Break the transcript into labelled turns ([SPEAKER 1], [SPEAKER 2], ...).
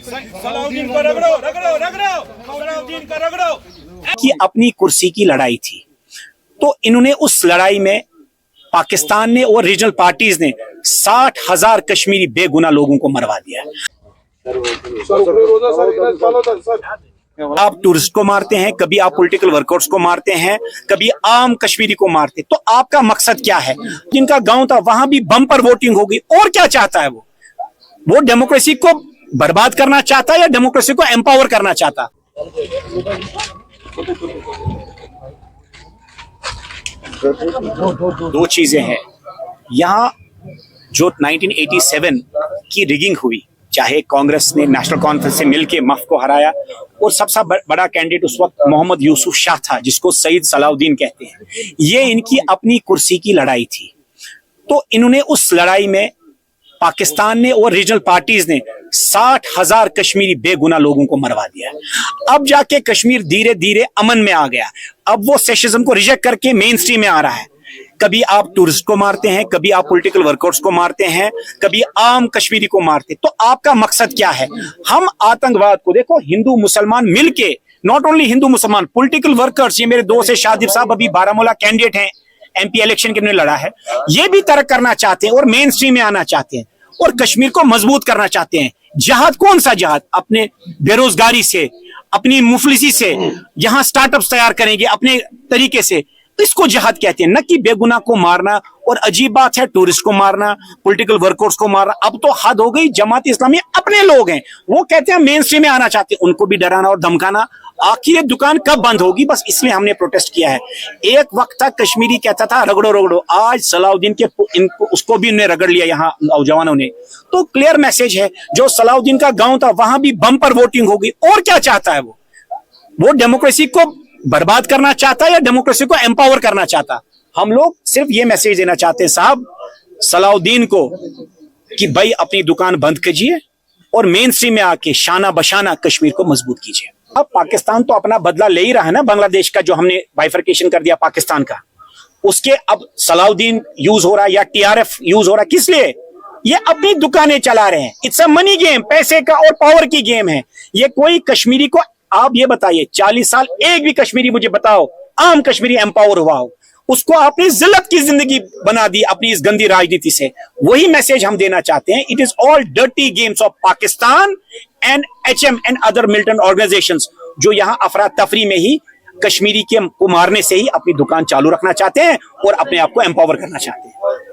[SPEAKER 1] सलाउद्दीन को रगड़ो रगड़ो रगड़ो, सलाउद्दीन को रगड़ो।
[SPEAKER 2] कि अपनी कुर्सी की लड़ाई थी, तो इन्होंने उस लड़ाई में पाकिस्तान ने और रीजनल पार्टीज ने 60,000 कश्मीरी बेगुनाह लोगों को मरवा दिया। आप टूरिस्ट को मारते हैं, कभी आप पॉलिटिकल वर्कर्स को मारते हैं, कभी आम कश्मीरी को मारते, तो आपका मकसद क्या है? जिनका गांव था वहां भी बम्पर वोटिंग होगी, और क्या चाहता है वो डेमोक्रेसी को बर्बाद करना चाहता है या डेमोक्रेसी को एम्पावर करना चाहता? दो चीजें हैं यहां। जो 1987 की रिगिंग हुई, चाहे कांग्रेस ने नेशनल कॉन्फ्रेंस से मिलकर मफ को हराया, और सबसे बड़ा कैंडिडेट उस वक्त मोहम्मद यूसुफ शाह था, जिसको सईद सलाउद्दीन कहते हैं। ये इनकी अपनी कुर्सी की लड़ाई थी, तो इन्होंने उस लड़ाई में पाकिस्तान ने और रीजनल पार्टीज ने 60,000 कश्मीरी बेगुनाह लोगों को मरवा दिया। अब जाके कश्मीर धीरे धीरे अमन में आ गया। अब वो सेशनिज्म को रिजेक्ट करके मेन स्ट्रीम में आ रहा है। कभी आप टूरिस्ट को मारते हैं, कभी आप पॉलिटिकल वर्कर्स को मारते हैं, कभी आम कश्मीरी को मारते, तो आपका मकसद क्या है? हम आतंकवाद को, देखो हिंदू मुसलमान मिलके, नॉट ओनली हिंदू मुसलमान, पॉलिटिकल वर्कर्स, ये मेरे दोस्त है शादिब साहब, अभी बारामूला कैंडिडेट हैं, एमपी इलेक्शन के लिए लड़ा है, ये भी तरक करना चाहते हैं और मेन स्ट्रीम में आना चाहते हैं और कश्मीर को मजबूत करना चाहते हैं। जिहाद कौन सा जिहाद? अपने बेरोजगारी से, अपनी मुफलिसी से, यहां स्टार्टअप्स तैयार करेंगे अपने तरीके से, इसको जिहाद कहते हैं, न कि बेगुनाह को मारना। और अजीब बात है, टूरिस्ट को मारना, पॉलिटिकल वर्कर्स को मारना, अब तो हद हो गई। जमात इस्लामी अपने लोग हैं, वो कहते हैं मेन स्ट्रीम में आना चाहते हैं, उनको भी डराना और धमकाना। आखिर ये दुकान कब बंद होगी? बस इसलिए हमने प्रोटेस्ट किया है। एक वक्त तक कश्मीरी कहता था रगड़ो रगड़ो, आज सलाउद्दीन के उसको भी उन्हें रगड़ लिया यहाँ नौजवानों ने। तो क्लियर मैसेज है, जो सलाउद्दीन का गांव था वहां भी बम्पर वोटिंग होगी, और क्या चाहता है वो डेमोक्रेसी को बर्बाद करना चाहता है या डेमोक्रेसी को एम्पावर करना चाहता? हम लोग सिर्फ ये मैसेज देना चाहते हैं साहब सलाउद्दीन को कि भाई अपनी दुकान बंद कीजिए और मेन स्ट्रीम में आके शाना बशाना कश्मीर को मजबूत कीजिए। अब पाकिस्तान तो अपना बदला ले ही रहा है ना, बांग्लादेश का जो हमने बाइफर्केशन कर दिया पाकिस्तान का, उसके अब सलाउद्दीन यूज हो रहा है या टीआरएफ यूज हो रहा है, किस लिए? ये अपनी दुकानें चला रहे हैं। इट्स अ मनी गेम, पैसे का और पावर की गेम है। ये कोई कश्मीरी को, आप ये बताइए 40 साल एक भी कश्मीरी मुझे बताओ आम कश्मीरी एम्पावर हुआ हो? उसको आपने जिल्लत की जिंदगी बना दी अपनी इस गंदी राजनीति से। वही मैसेज हम देना चाहते हैं। It is all dirty games of Pakistan and HM and other militant organisations, जो यहां अफरा तफरी में ही कश्मीरी को मारने से ही अपनी दुकान चालू रखना चाहते हैं और अपने आप को एम्पावर करना चाहते हैं।